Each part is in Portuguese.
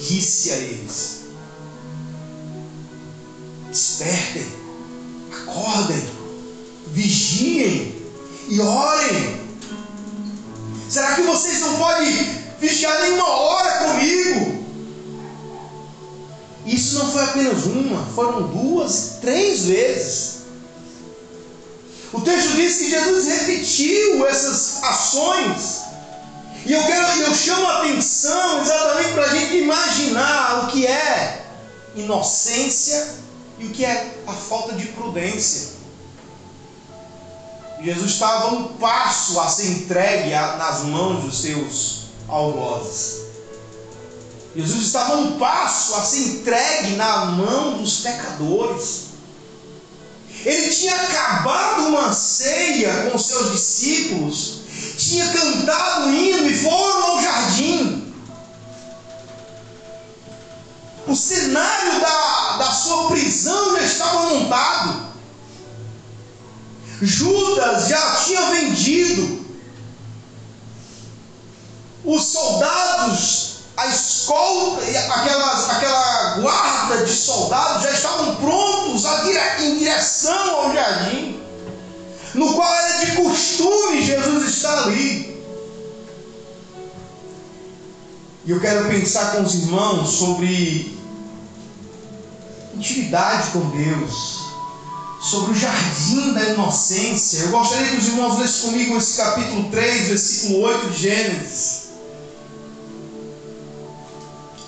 disse a eles: despertem, acordem, vigiem e orem. Será que vocês não podem vigiar nenhuma hora comigo? Isso não foi apenas uma, foram 2, 3 vezes. O texto diz que Jesus repetiu essas ações. E eu chamo a atenção exatamente para a gente imaginar o que é inocência e o que é a falta de prudência. Jesus estava um passo a ser entregue nas mãos dos seus algozes. Jesus estava um passo a ser entregue na mão dos pecadores. Ele tinha acabado uma ceia com seus discípulos, tinha cantado um hino e foram ao jardim. O cenário da sua prisão já estava montado. Judas já tinha vendido. Os soldados, a escolta, aquela guarda de soldados já estavam prontos em direção ao jardim, no qual era de costume Jesus estar ali. E eu quero pensar com os irmãos sobre intimidade com Deus, sobre o jardim da inocência. Eu gostaria que os irmãos lessem comigo esse capítulo 3, versículo 8 de Gênesis.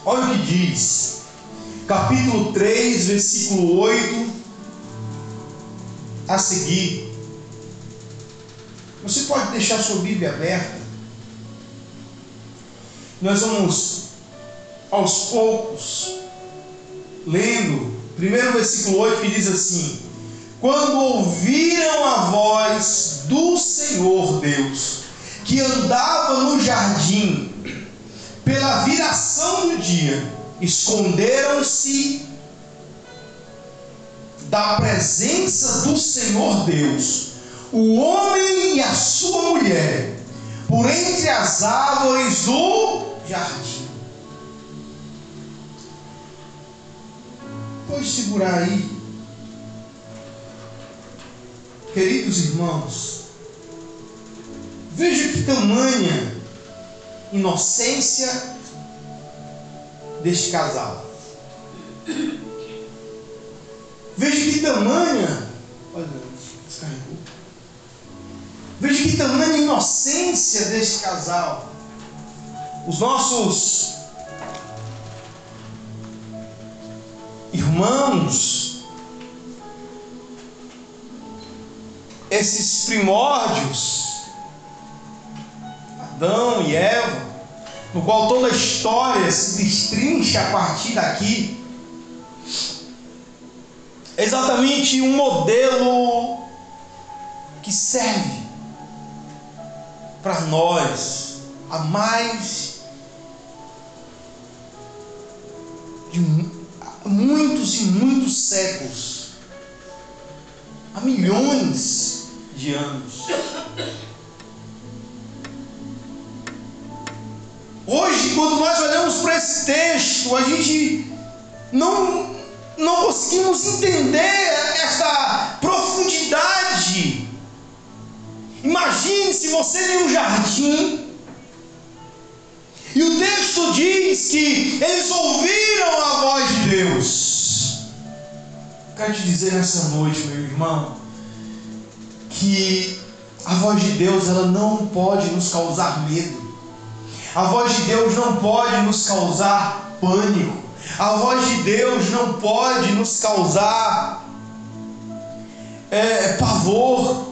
Olha o que diz, capítulo 3, versículo 8 a seguir. Você pode deixar sua Bíblia aberta. Nós vamos aos poucos lendo. Primeiro versículo 8 que diz assim: quando ouviram a voz do Senhor Deus, que andava no jardim pela viração do dia, esconderam-se da presença do Senhor Deus, o homem e a sua mulher, por entre as árvores do jardim. Pode segurar aí. Queridos irmãos, veja que tamanha inocência deste casal. Veja que tamanha, olha, descarregou. Veja que tamanha inocência deste casal. Os nossos irmãos, esses primórdios, Adão e Eva, no qual toda a história se destrincha a partir daqui, é exatamente um modelo que serve para nós há mais de muitos e muitos séculos, há milhões de anos. Hoje, quando nós olhamos para esse texto, a gente não conseguimos entender essa profundidade. Imagine se você tem um jardim e o texto diz que eles ouviram a voz de Deus. Quero te dizer nessa noite, meu irmão, que a voz de Deus, ela não pode nos causar medo. A voz de Deus não pode nos causar pânico. A voz de Deus não pode nos causar pavor.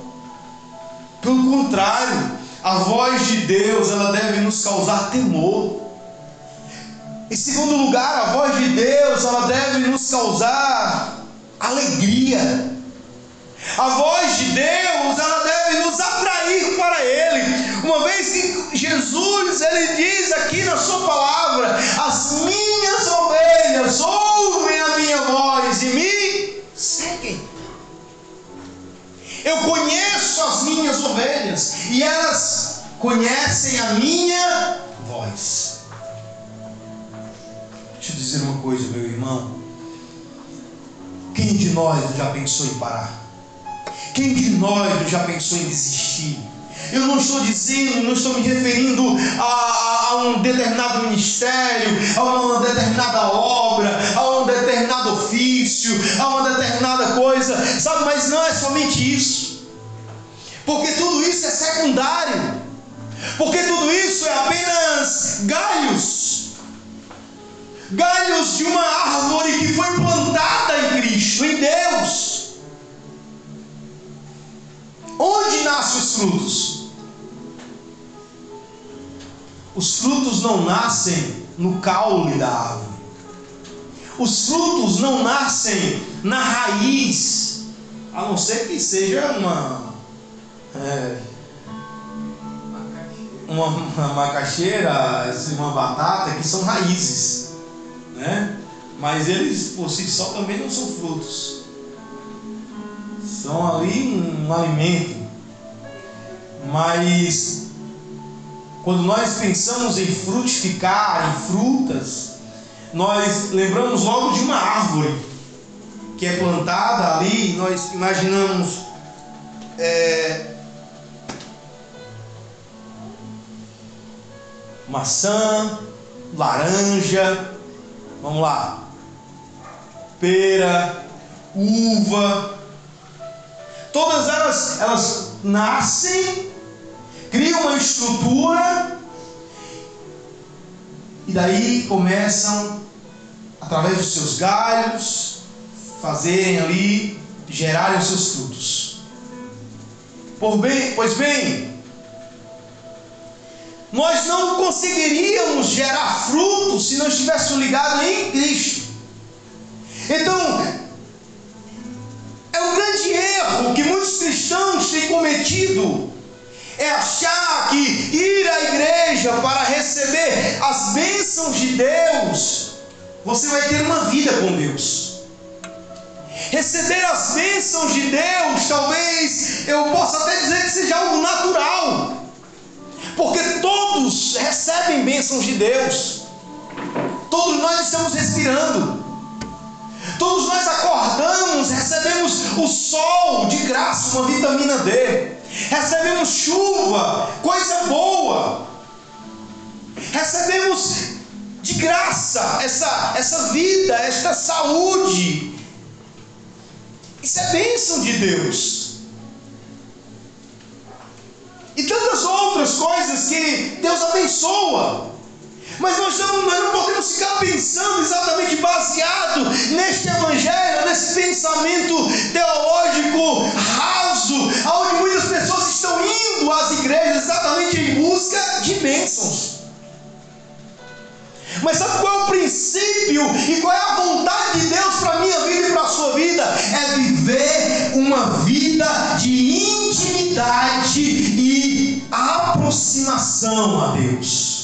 Pelo contrário, a voz de Deus, ela deve nos causar temor. Em segundo lugar, a voz de Deus, ela deve nos causar alegria. A voz de Deus, ela deve nos atrair para Ele. Uma vez que Jesus, Ele diz aqui na sua palavra: as minhas ovelhas ouvem a minha voz e me seguem. Eu conheço as minhas ovelhas e elas conhecem a minha voz. Deixa eu dizer uma coisa, meu irmão. Quem de nós já pensou em parar? Quem de nós já pensou em desistir? Eu não estou dizendo, não estou me referindo a um determinado ministério, a uma determinada obra, a um determinado ofício, a uma determinada coisa, sabe? Mas não é somente isso, porque tudo isso é secundário, porque tudo isso é apenas galhos de uma árvore que foi plantada em Cristo, em Deus. Onde nascem os frutos? Os frutos não nascem no caule da árvore. Os frutos não nascem na raiz, a não ser que seja uma macaxeira, uma batata, que são raízes, né? Mas eles por si só também não são frutos. São ali um alimento. Mas quando nós pensamos em frutificar, em frutas, nós lembramos logo de uma árvore que é plantada ali. Nós imaginamos maçã, laranja, vamos lá, pera, uva. Todas elas nascem, criam uma estrutura e daí começam, através dos seus galhos, fazerem ali, gerarem os seus frutos. Pois bem, nós não conseguiríamos gerar frutos se não estivéssemos ligados em Cristo. Então, é um grande erro que muitos cristãos têm cometido, é achar que ir à igreja para receber as bênçãos de Deus, você vai ter uma vida com Deus. Receber as bênçãos de Deus, talvez eu possa até dizer que seja algo natural, porque todos recebem bênçãos de Deus. Todos nós estamos respirando. Todos nós acordamos, recebemos o sol de graça, uma vitamina D. Recebemos chuva, coisa boa. Recebemos de graça essa vida, esta saúde. Isso é bênção de Deus. E tantas outras coisas que Deus abençoa. Mas nós não podemos ficar pensando exatamente baseado neste evangelho, nesse pensamento teológico raso, onde muitas pessoas estão indo às igrejas exatamente em busca de bênçãos. Mas sabe qual é o princípio e qual é a vontade de Deus para a minha vida e para a sua vida? É viver uma vida de intimidade e aproximação a Deus.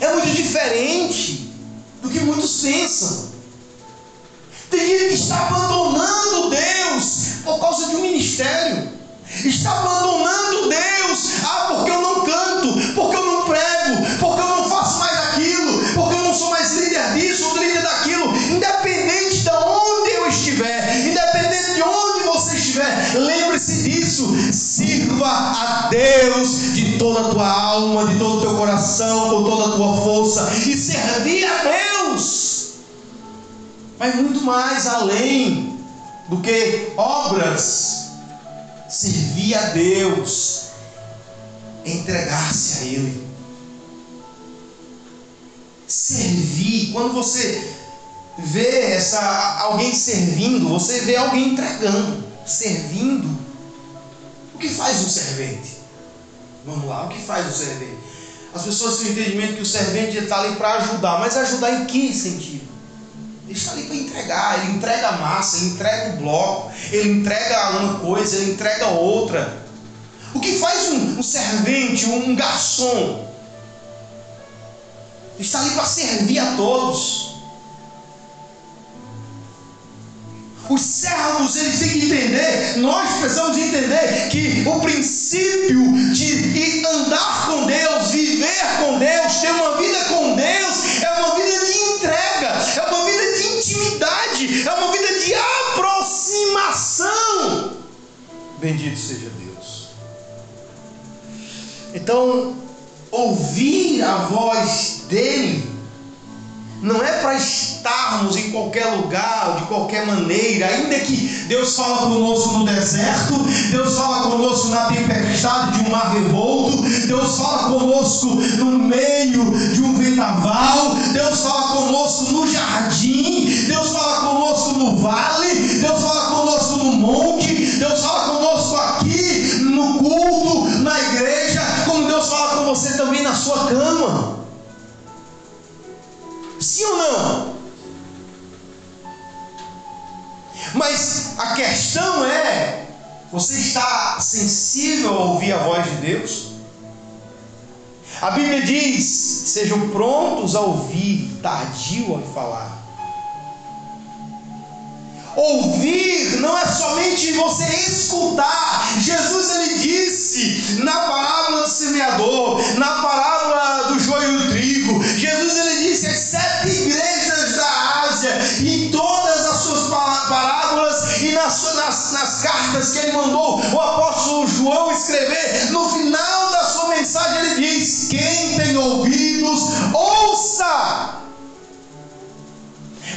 É muito diferente do que muitos pensam. Tem gente que está abandonando Deus por causa de um ministério. Está abandonando Deus. Porque eu não canto, porque eu não prego, porque eu não faço mais aquilo, porque eu não sou mais líder disso ou líder daquilo. Independente de onde eu estiver, independente de onde você estiver, lembre-se disso. Sirva a Deus de toda a tua alma, de todo o teu coração, com toda a tua força, e servir a Deus vai muito mais além do que obras. Servir a Deus, entregar-se a Ele. Servir, quando você vê alguém servindo, você vê alguém entregando, servindo. O que faz um servente? Vamos lá, o que faz um servente? As pessoas têm o entendimento que o servente está ali para ajudar, mas ajudar em que sentido? Ele está ali para entregar, ele entrega a massa, ele entrega o bloco, ele entrega uma coisa, ele entrega outra. O que faz um servente, um garçom? Ele está ali para servir a todos. Os servos, eles têm que entender, nós precisamos entender que o princípio de andar com Deus, viver com Deus, ter uma vida com Deus, é uma vida de entrega. Bendito seja Deus. Então, ouvir a voz dele não é para estarmos em qualquer lugar, de qualquer maneira, ainda que Deus fala conosco no deserto, Deus fala conosco na tempestade de um mar revolto, Deus fala conosco no meio de um vendaval, Deus fala conosco no jardim, Deus fala conosco no vale, Deus fala conosco no monte, Deus fala conosco aqui no culto, na igreja, como Deus fala com você também na sua cama. Sim ou não? Mas a questão é: você está sensível a ouvir a voz de Deus? A Bíblia diz: sejam prontos a ouvir, tardio a falar. Ouvir não é somente você escutar. Jesus, ele disse na parábola do semeador, na parábola do joio e do trigo, Jesus, ele disse às 7 igrejas da Ásia, em todas as suas parábolas e nas cartas que ele mandou o apóstolo João escrever, no final da sua mensagem ele diz: quem tem ouvidos, ouça.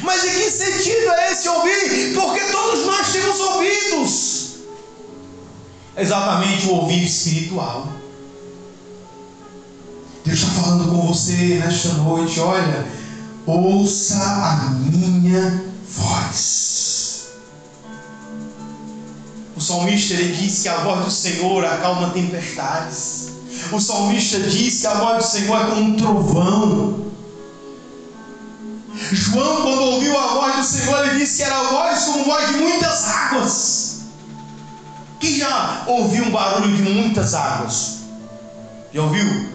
Mas em que sentido é esse ouvir? Porque todos nós temos ouvidos. Exatamente o ouvir espiritual. Deus está falando com você nesta noite: olha, ouça a minha voz. O salmista, ele diz que a voz do Senhor acalma tempestades. O salmista diz que a voz do Senhor é como um trovão. João, quando ouviu a voz do Senhor, ele disse que era a voz como voz de muitas águas. Quem já ouviu um barulho de muitas águas? Já ouviu?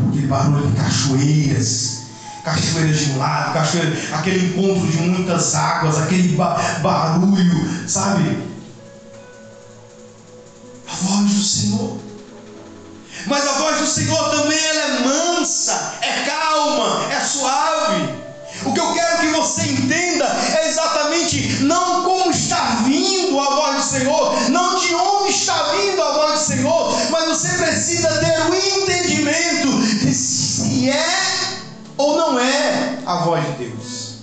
Aquele barulho de cachoeiras de um lado, aquele encontro de muitas águas, aquele barulho, sabe? A voz do Senhor. Mas a voz do Senhor também, ela é mansa, é calma, é suave. O que eu quero que você entenda é exatamente não como está vindo a voz do Senhor, não de onde está vindo a voz do Senhor, mas você precisa ter o entendimento de se é ou não é a voz de Deus.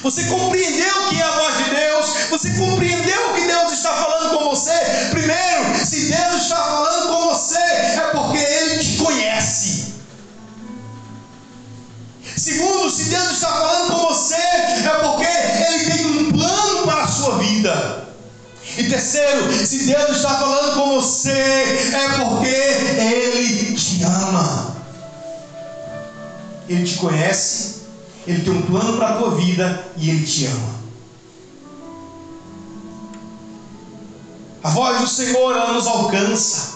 Você compreendeu o que é a voz de Deus? Você compreendeu o que Deus está falando com você? Primeiro, se Deus está falando com você, é porque Ele te conhece. Segundo, se Deus está falando com você, é porque Ele tem um plano para a sua vida. E terceiro, se Deus está falando com você, é porque Ele te ama. Ele te conhece, Ele tem um plano para a tua vida e Ele te ama. A voz do Senhor, ela nos alcança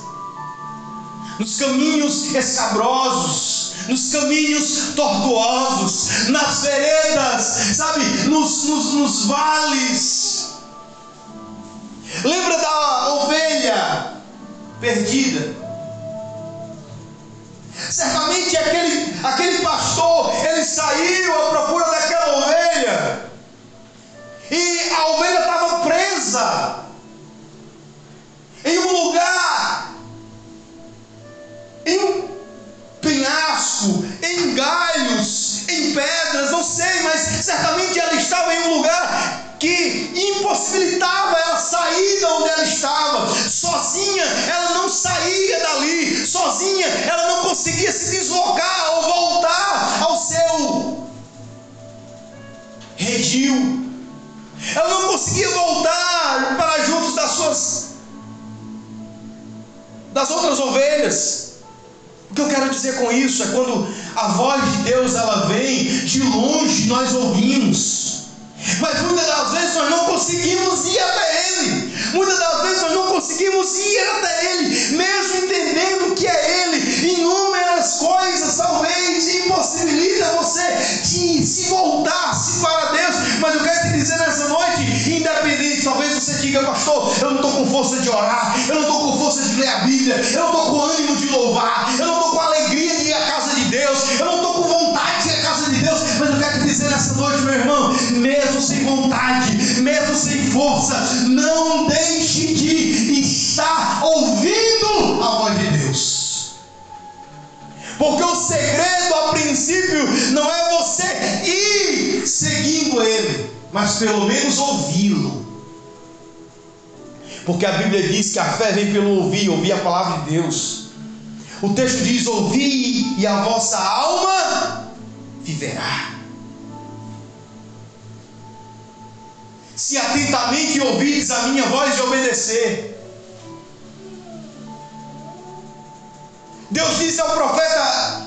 nos caminhos escabrosos, nos caminhos tortuosos, nas veredas, sabe, nos vales. Lembra da ovelha perdida? Certamente aquele pastor, ele saiu à procura daquela ovelha, e a ovelha estava presa em um lugar, em um penhasco, em galhos, em pedras, não sei, mas certamente ela estava em um lugar que impossibilitava ela sair de onde ela estava. Sozinha ela não saía dali, sozinha ela não conseguia se deslocar ou voltar ao seu redil. Ela não conseguia voltar para junto das outras ovelhas. O que eu quero dizer com isso é quando a voz de Deus ela vem de longe, nós ouvimos, mas muitas das vezes nós não conseguimos ir até Ele. Muitas das vezes nós não conseguimos ir até Ele, mesmo entendendo que é Ele. Inúmeras coisas talvez impossibilitam você de se voltar-se para Deus. Mas eu quero te dizer nessa noite, independente, talvez você diga: pastor, eu não estou com força de orar, eu não estou com força de ler a Bíblia, eu não estou com ânimo de louvar, eu não estou com alegria de ir à casa de Deus, eu não estou com vontade de ir à casa de Deus. Mas eu quero te dizer nessa noite, meu irmão, mesmo sem vontade, mesmo sem força, não deixe de estar ouvindo a voz de Deus. Porque o segredo a princípio não é você ir seguindo Ele, mas pelo menos ouvi-lo. Porque a Bíblia diz que a fé vem pelo ouvir a palavra de Deus. O texto diz: ouvi e a vossa alma viverá. Se atentamente ouvides a minha voz e obedecer. Deus disse ao profeta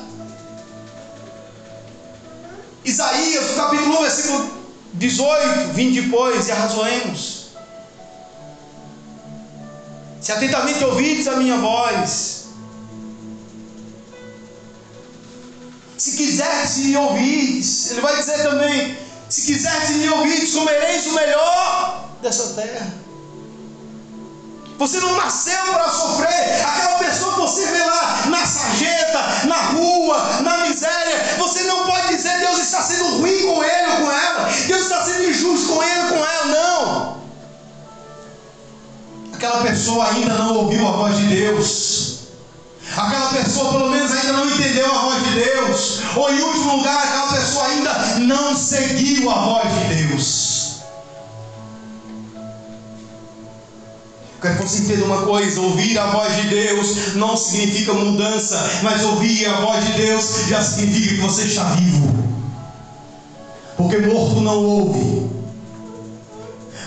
Isaías, no capítulo 1, versículo 18: vinde depois e arrazoemos. Se atentamente ouvides a minha voz. Se quiseres me ouvides, ele vai dizer também: se quiseres me ouvides, comereis o melhor dessa terra. Você não nasceu para sofrer. Aquela pessoa que você vê lá na sarjeta, na rua, na miséria, você não pode dizer: Deus está sendo ruim com ele ou com ela, Deus está sendo injusto com ele ou com ela. Não. Aquela pessoa ainda não ouviu a voz de Deus. Aquela pessoa pelo menos ainda não entendeu a voz de Deus. Ou em último lugar, aquela pessoa ainda não seguiu a voz de Deus. Quero que você entenda uma coisa: ouvir a voz de Deus não significa mudança, mas ouvir a voz de Deus já significa que você está vivo. Porque morto não ouve,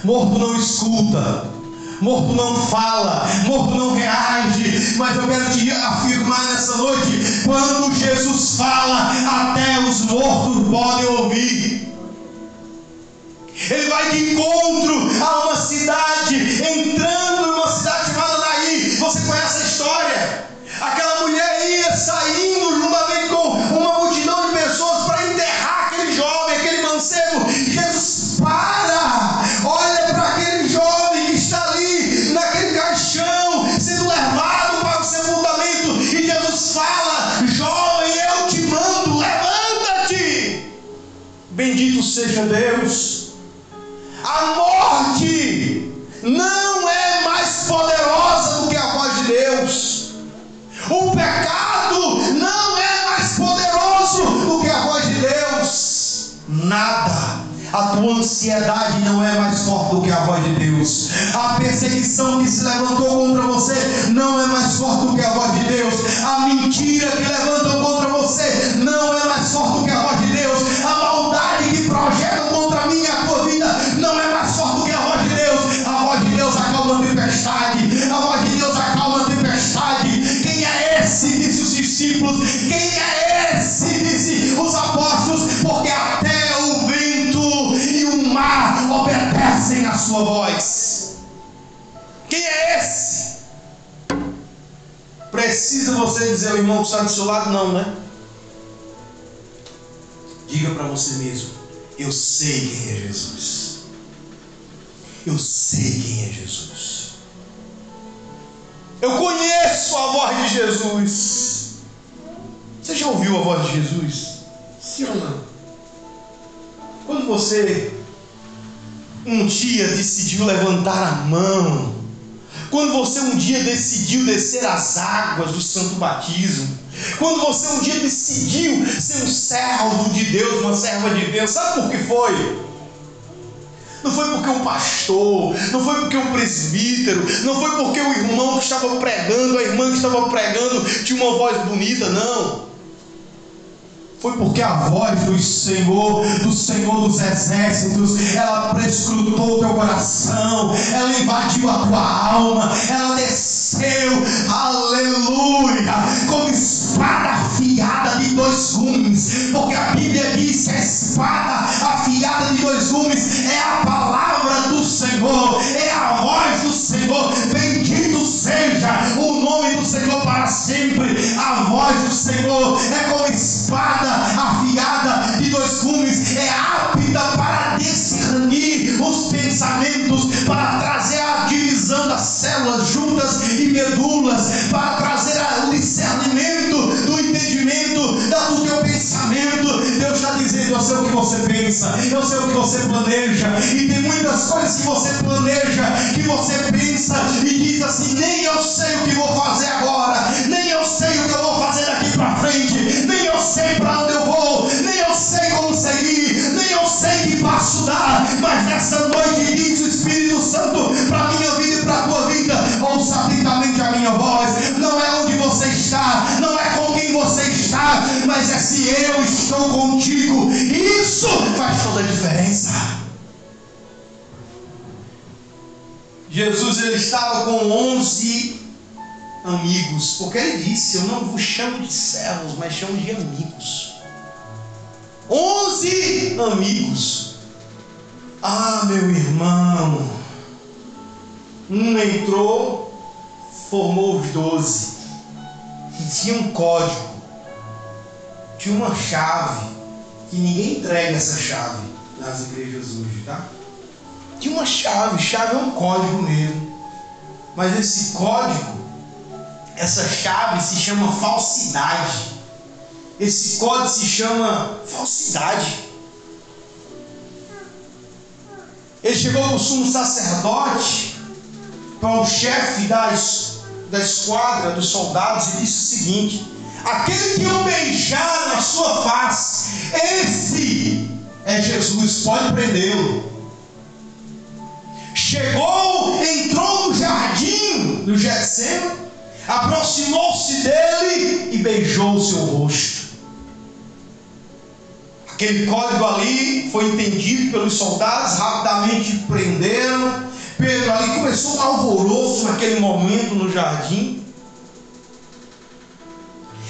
morto não escuta, morto não fala, morto não reage. Mas eu quero te afirmar nessa noite: quando Jesus fala, até os mortos podem ouvir. Ele vai de encontro a uma cidade, entrando em uma cidade chamada Naim. Você conhece a história? Aquela mulher ia saindo juntamente com uma multidão de pessoas para enterrar aquele jovem, aquele mancebo. Jesus para, olha para aquele jovem que está ali naquele caixão, sendo levado para o sepultamento, e Jesus fala: jovem, eu te mando, levanta-te. Bendito seja Deus. A morte não é mais poderosa do que a voz de Deus. O pecado não é mais poderoso do que a voz de Deus. Nada. A tua ansiedade não é mais forte do que a voz de Deus. A perseguição que se levantou contra você não é mais forte do que a voz de Deus. A mentira que levantam contra você não é mais forte do que a voz de Deus. A maldade que projetam contra mim e a tua vida não é mais forte do que a voz de Deus. A voz de Deus acalma a tempestade. A voz de Deus acalma a tempestade. Quem é esse? Disse os discípulos. Quem é esse? Disse os apóstolos. Porque até o vento e o mar obedecem à sua voz. Quem é esse? Precisa você dizer ao irmão que está do seu lado? Não, né? Diga para você mesmo: eu sei quem é Jesus. Eu sei quem é Jesus. Eu conheço a voz de Jesus. Você já ouviu a voz de Jesus? Sim ou não? Quando você um dia decidiu levantar a mão, quando você um dia decidiu descer as águas do santo batismo, quando você um dia decidiu ser um servo de Deus, uma serva de Deus, sabe por que foi? Não foi porque um pastor, não foi porque um presbítero, não foi porque o irmão que estava pregando, a irmã que estava pregando tinha uma voz bonita, não. Foi porque a voz do Senhor dos exércitos, ela prescrutou o teu coração, ela invadiu a tua alma, ela desceu, aleluia, como espada afiada de dois gumes. Porque a Bíblia diz que a espada afiada de dois gumes é a palavra do Senhor, é a voz do Senhor. Bendito seja o nome do Senhor para sempre. A voz do Senhor é como espada afiada de dois gumes, é apta para discernir os pensamentos, para trazer a divisão das células, juntas e medulas, para trazer o discernimento do entendimento do teu pensamento. Deus está dizendo: eu sei o que você pensa, eu sei o que você planeja, e tem muitas coisas que você planeja, que você pensa e diz assim: nem eu sei o que vou fazer agora, nem eu sei o que eu vou fazer daqui para frente, nem eu sei para onde eu vou, nem eu sei como seguir, nem eu sei que passo dar. Mas nessa noite diz o Espírito Santo para a minha vida e para a tua vida: ouça atentamente a minha voz. Não é onde você está, não é com quem você está, mas é se eu estou contigo. Isso faz toda a diferença. Jesus, ele estava com 11 amigos, porque ele disse: eu não vos chamo de servos, mas chamo de amigos. 11 amigos. Ah, meu irmão, um entrou, formou os 12, e tinha um código, tinha uma chave, que ninguém entrega essa chave nas igrejas hoje, tá? Tinha uma chave é um código mesmo, mas esse código, essa chave se chama falsidade. Esse código se chama falsidade. Ele chegou para o sumo sacerdote, para o chefe da esquadra dos soldados, e disse o seguinte: aquele que eu beijar na sua face, esse é Jesus, pode prendê-lo. Chegou, entrou no jardim do Getsemane, aproximou-se dele e beijou o seu rosto. Aquele código ali foi entendido pelos soldados, rapidamente prenderam. Pedro ali começou um alvoroço naquele momento no jardim.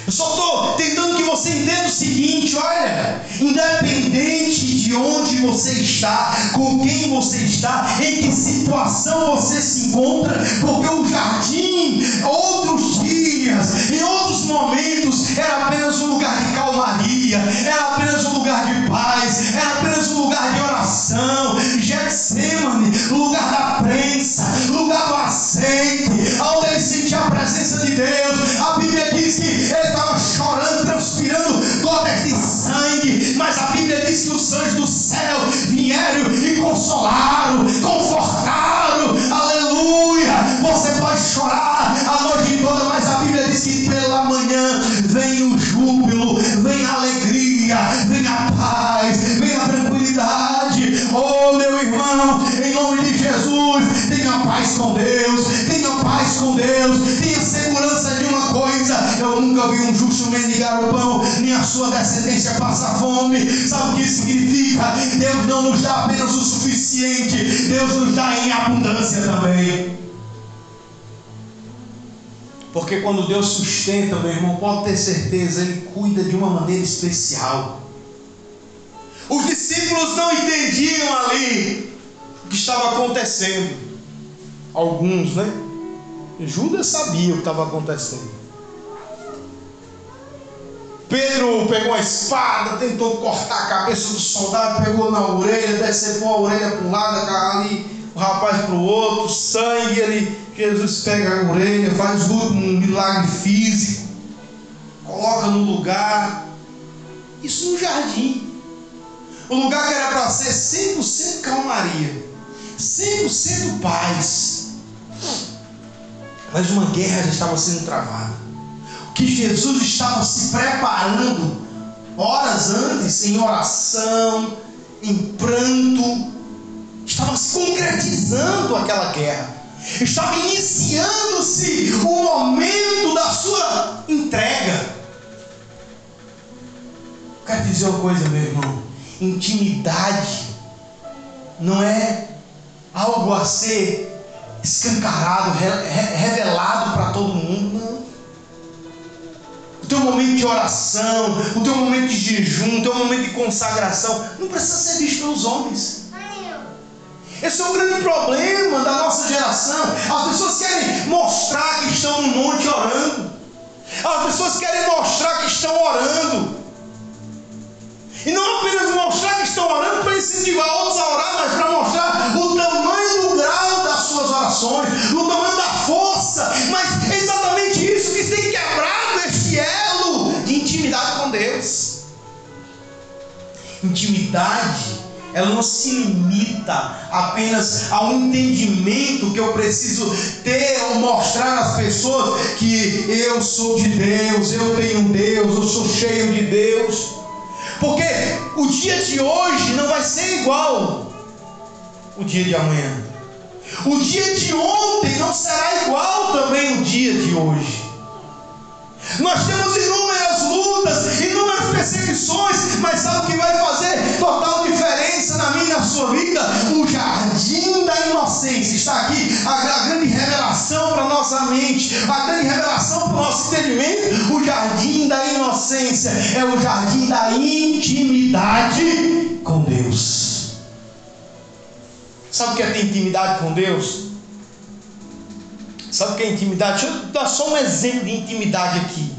Eu só estou tentando que você entenda o seguinte: olha, independente de onde você está, com quem você está, em que situação você se encontra, porque o jardim, outros dias, em outros momentos, era apenas um lugar de calmaria, era apenas um lugar de paz, era apenas um lugar de oração. Getsemane, lugar da prensa, lugar do azeite, onde ele sentia a presença de Deus. A Bíblia diz que ele estava chorando, transpirando gotas de sangue, mas a Bíblia diz que os anjos do céu vieram e consolaram, confortaram. Aleluia! Você pode chorar a noite toda, mas a Bíblia diz que pela manhã vem o júbilo, vem a alegria, vem a paz, vem a tranquilidade. Oh, meu irmão, em nome de Jesus, tenha paz com Deus, tenha paz com Deus, tenha segurança de uma coisa: eu nunca vi um justo mendigar o pão, nem a sua descendência passar fome. Sabe o que isso significa? Deus não nos dá apenas o suficiente, Deus nos dá em abundância também. Porque quando Deus sustenta, meu irmão, pode ter certeza, Ele cuida de uma maneira especial. Os discípulos não entendiam ali o que estava acontecendo. Alguns, né? Judas sabia o que estava acontecendo. Pedro pegou a espada, tentou cortar a cabeça do soldado, pegou na orelha, decepou a orelha para um lado, ali o rapaz para o outro, sangue. Jesus pega a orelha, faz um milagre físico, coloca no lugar. Isso no jardim. O lugar que era para ser 100% calmaria, 100% paz. Mas uma guerra já estava sendo travada. O que Jesus estava se preparando horas antes, em oração, em pranto, estava se concretizando aquela guerra. Estava iniciando-se o momento da sua entrega. Quero dizer uma coisa, meu irmão: intimidade não é algo a ser escancarado, revelado para todo mundo, não. O teu momento de oração, o teu momento de jejum, o teu momento de consagração não precisa ser visto pelos homens. Esse é um grande problema da nossa geração. As pessoas querem mostrar que estão no monte orando. As pessoas querem mostrar que estão orando. E não apenas mostrar que estão orando para incentivar outros a orar, mas para mostrar o tamanho do grau das suas orações, o tamanho da força. Mas é exatamente isso que tem quebrado este elo de intimidade com Deus. Intimidade, ela não se limita apenas ao entendimento que eu preciso ter ou mostrar às pessoas que eu sou de Deus, eu tenho Deus, eu sou cheio de Deus. Porque o dia de hoje não vai ser igual o dia de amanhã. O dia de ontem não será igual também o dia de hoje. Nós temos inúmeras lutas, inúmeras perseguições, mas sabe o que vai fazer total diferença na minha e na sua vida? O jardim da inocência. Está aqui a grande revelação para a nossa mente, a grande revelação para o nosso entendimento. O jardim da inocência é o jardim da intimidade com Deus. Sabe o que é ter intimidade com Deus? Sabe o que é intimidade? Deixa eu dar só um exemplo de intimidade aqui.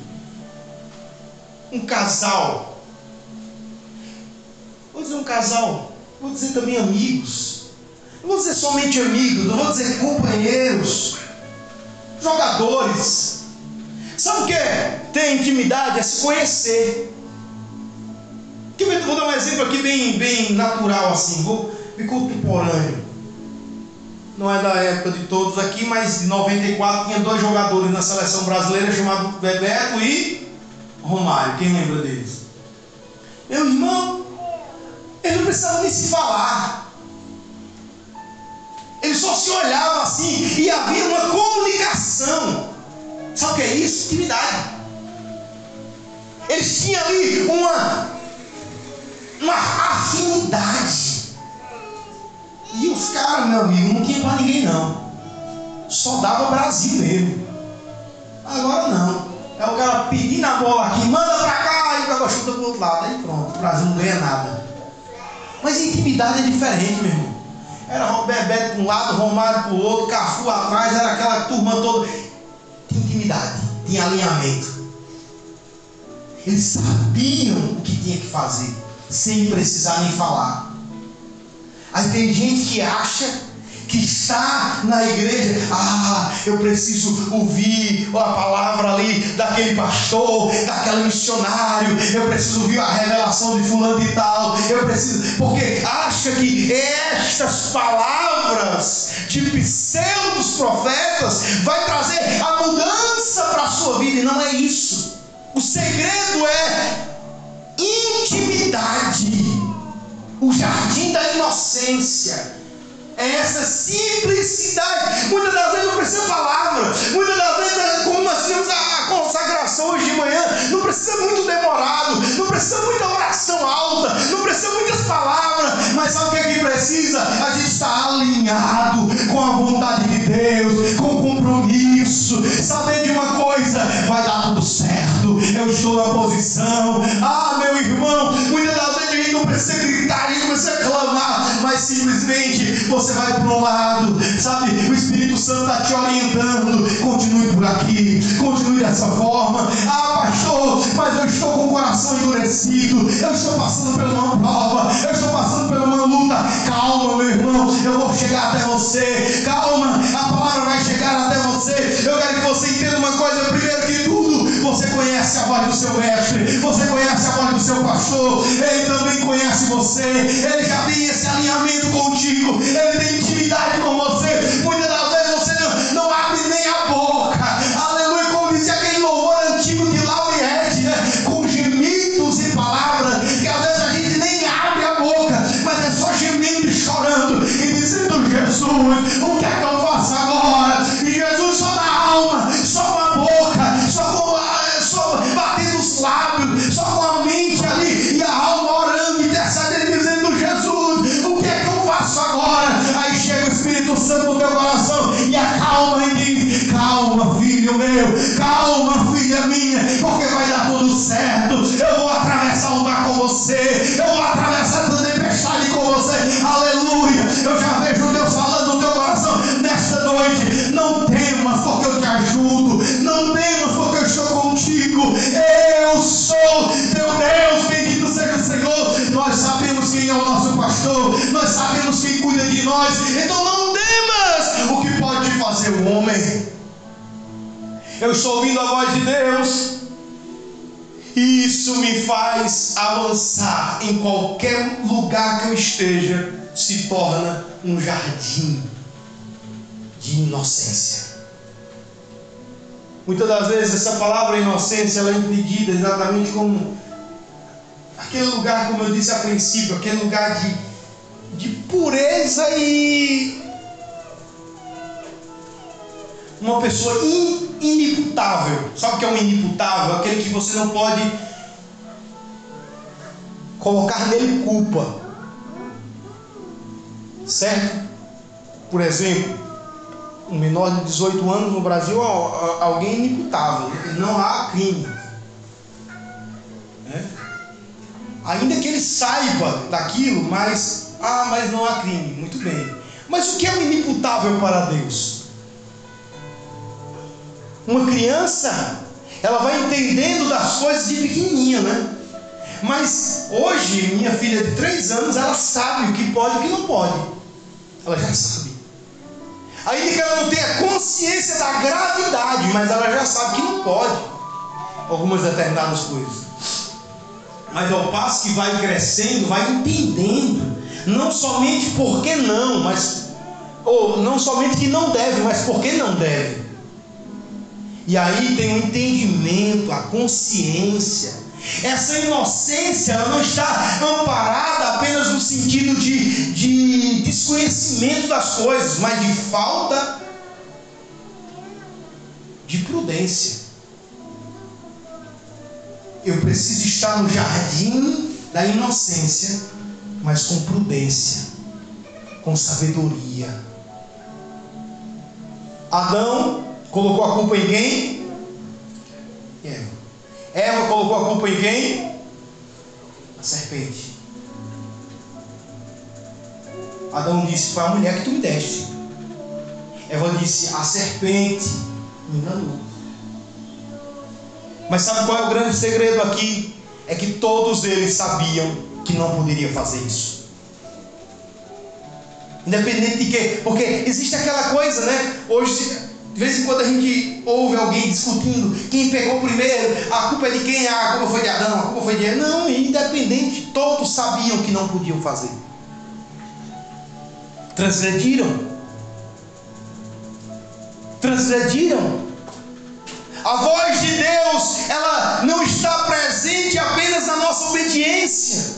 Um casal. Vou dizer um casal. Vou dizer também amigos. Não vou dizer somente amigos. Não vou dizer companheiros. Jogadores. Sabe o que é ter intimidade? É se conhecer. Vou dar um exemplo aqui bem natural assim. Bem contemporâneo. Não é da época de todos aqui, mas em 94 tinha 2 jogadores na seleção brasileira chamados Bebeto e Romário. Quem lembra deles? Meu irmão, eles não precisavam nem se falar. Eles só se olhavam assim e havia uma comunicação. Sabe o que é isso? Intimidade. Eles tinham ali uma afinidade. E os caras, meu amigo, não tinha para ninguém não. Só dava Brasil mesmo. Agora não. É o cara pedindo a bola aqui, manda para cá, e o cara chuta pro outro lado. Aí pronto, o Brasil não ganha nada. Mas a intimidade é diferente, meu irmão. Era Bebeto para um lado, Romário para o outro, Cafu atrás, era aquela turma toda. Tinha intimidade, tinha alinhamento. Eles sabiam o que tinha que fazer, sem precisar nem falar. Aí tem gente que acha que está na igreja, eu preciso ouvir a palavra ali daquele pastor, daquele missionário, eu preciso ouvir a revelação de fulano e tal, eu preciso, porque acha que estas palavras de pseudos profetas vai trazer a mudança para a sua vida, e não é isso. O segredo é intimidade. O jardim da inocência é essa simplicidade. Muitas das vezes não precisa palavra. Muitas das vezes, como nós temos a consagração hoje de manhã, não precisa muito demorado, não precisa muita oração alta, não precisa muitas palavras. Mas sabe o que é que precisa? A gente está alinhado com a vontade de Deus, com o compromisso, saber de uma coisa: vai dar tudo certo, eu estou na posição. Meu irmão, muitas das vezes a gente não precisa gritar, a gente não precisa clamar, mas simplesmente você vai para um lado, sabe? O Espírito Santo está te orientando. Continue por aqui, continue dessa forma. Pastor, mas eu estou com o coração endurecido, eu estou passando por uma prova, eu estou passando por uma luta. Calma, meu irmão, eu vou chegar até você. Calma, a palavra vai chegar até você. Eu quero que você entenda uma coisa: primeiro que tudo, você conhece a voz do seu mestre, você conhece a voz do seu pastor, ele também conhece você, ele já tem esse alinhamento contigo, ele tem intimidade com você. Muitas das vezes você não abre nem a boca, aleluia, como dizia aquele louvor antigo de Lauriette, com gemidos e palavras, que às vezes a gente nem abre a boca, mas é só gemendo e chorando e dizendo: Jesus, o que é que eu faço agora? E Jesus só na alma, só com a boca, só batendo os lábios, só com a mente ali e a alma orando, intercedendo, dizendo: Jesus, o que é que eu faço agora? Aí chega o Espírito Santo no teu coração e acalma e diz: calma, filho meu, calma, filha minha, porque vai dar tudo certo. Eu vou atravessar o mar com você, eu vou atravessar a tempestade com você. Aleluia. Eu já vejo Deus falando no teu coração nesta noite: não temas, porque eu te ajudo, não temas, porque eu estou contigo, eu sou teu Deus, bendito seja o Senhor. Nós sabemos quem é o nosso pastor, nós sabemos quem cuida de nós, então não temas o que pode fazer o homem. Eu estou ouvindo a voz de Deus, E isso me faz avançar em qualquer lugar que eu esteja, se torna um jardim de inocência. Muitas das vezes essa palavra inocência ela é entendida exatamente como aquele lugar, como eu disse a princípio, aquele lugar de pureza e uma pessoa inimputável. Sabe o que é um inimputável? Aquele que você não pode colocar nele culpa, certo? Por exemplo, um menor de 18 anos no Brasil é alguém inimputável, não há crime, né? Ainda que ele saiba daquilo, mas não há crime, muito bem. Mas o que é o inimputável para Deus? Uma criança, ela vai entendendo das coisas de pequenininha, né? Mas hoje, minha filha de 3 anos, ela sabe o que pode e o que não pode. Ela já sabe. Ainda que ela não tenha consciência da gravidade, mas ela já sabe que não pode algumas determinadas coisas. Mas ao passo que vai crescendo, vai entendendo, não somente por que não, ou não somente que não deve, mas por que não deve. E aí tem o entendimento, a consciência. Essa inocência, ela não está amparada apenas no sentido de desconhecimento das coisas, mas de falta de prudência. Eu preciso estar no jardim da inocência, mas com prudência, com sabedoria. Adão colocou a culpa em quem? Eva. Eva colocou a culpa em quem? A serpente. Adão disse: foi a mulher que tu me deste. Eva disse: a serpente me enganou. Mas sabe qual é o grande segredo aqui? É que todos eles sabiam que não poderia fazer isso. Independente de quê? Porque existe aquela coisa, né? Hoje, de vez em quando a gente ouve alguém discutindo quem pegou primeiro, a culpa é de quem? A culpa foi de Adão, a culpa foi de Eva. Não, independente, todos sabiam que não podiam fazer. Transgrediram. A voz de Deus, ela não está presente apenas na nossa obediência.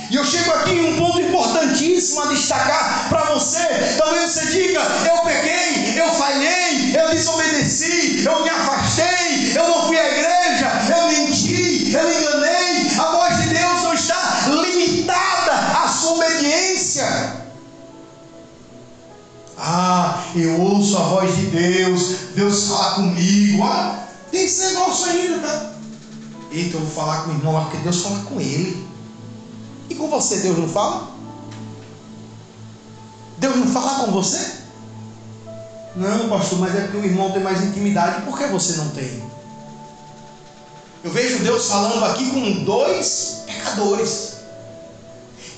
E eu chego aqui em um ponto importantíssimo a destacar para você. Talvez você diga: eu pequei, eu falhei, eu desobedeci, eu me afastei, eu não fui à igreja, eu menti, eu enganei. A voz de Deus não está limitada à sua obediência. Eu ouço a voz de Deus, Deus fala comigo. Tem esse negócio ainda, tá? Eita, eu vou falar com o irmão lá, porque Deus fala com ele. E com você, Deus não fala? Deus não fala com você? Não, pastor, mas é porque o irmão tem mais intimidade. Por que você não tem? Eu vejo Deus falando aqui com 2 pecadores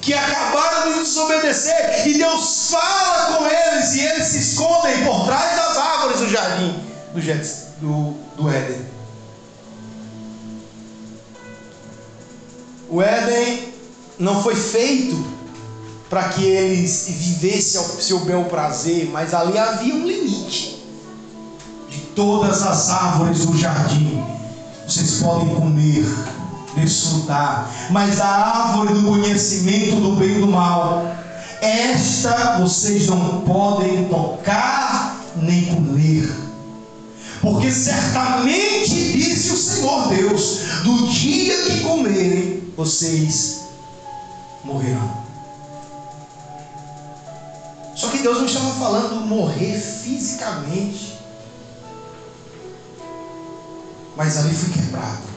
que acabaram de desobedecer, e Deus fala com eles, e eles se escondem por trás das árvores do jardim do Éden. O Éden não foi feito para que eles vivessem ao seu bel prazer, mas ali havia um limite. De todas as árvores do jardim vocês podem comer, desfrutar, mas a árvore do conhecimento do bem e do mal, esta vocês não podem tocar nem comer, porque certamente disse o Senhor Deus: do dia que comerem, vocês morrerão. Só que Deus não estava falando morrer fisicamente, mas ali foi quebrado.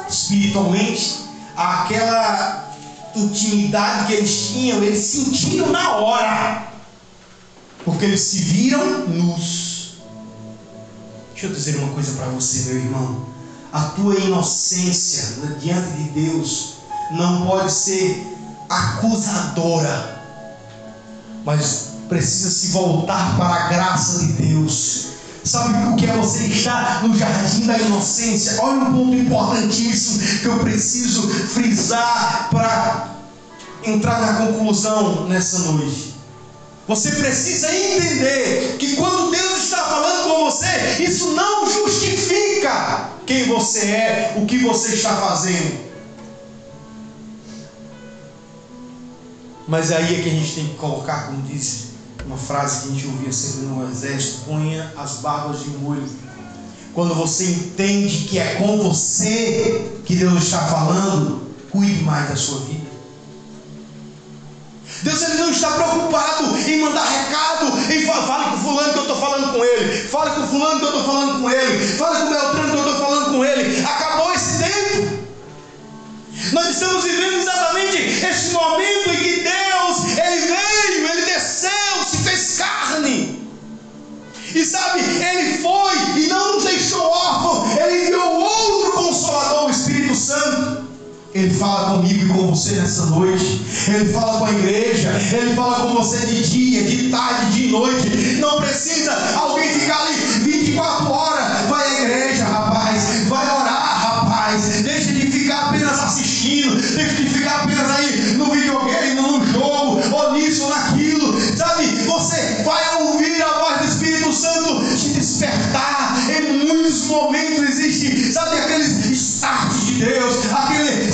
Espiritualmente, aquela intimidade que eles tinham, eles sentiram na hora, porque eles se viram nus. Deixa eu dizer uma coisa para você, meu irmão: a tua inocência diante de Deus não pode ser acusadora, mas precisa se voltar para a graça de Deus, Sabe o que é você estar no jardim da inocência? Olha um ponto importantíssimo que eu preciso frisar para entrar na conclusão nessa noite. Você precisa entender que quando Deus está falando com você, isso não justifica quem você é, o que você está fazendo. Mas aí é que a gente tem que colocar, como disse uma frase que a gente ouvia sempre no exército: ponha as barbas de molho. Quando você entende que é com você que Deus está falando, cuide mais da sua vida. Deus, ele não está preocupado em mandar recado, em fale com fulano que eu estou falando com ele, fale com fulano que eu estou falando com ele, fale com Beltrano que eu estou falando com ele. Acabou esse tempo. Nós estamos vivendo exatamente esse momento em que Deus, ele veio, ele desceu, se fez carne. E sabe, ele foi e não nos deixou órfãos, ele enviou outro Consolador, o Espírito Santo. Ele fala comigo e com você nessa noite. Ele fala com a igreja. Ele fala com você de dia, de tarde, de noite. Não precisa alguém ficar ali 24 horas. Vai à igreja, rapaz. Vai orar, rapaz. Deixa de ficar apenas assistindo. Deixa de ficar apenas aí no videogame, no jogo, ou nisso, ou naquilo. Sabe, você vai ouvir a voz do Espírito Santo te despertar. Em muitos momentos existe, sabe, aqueles start de Deus,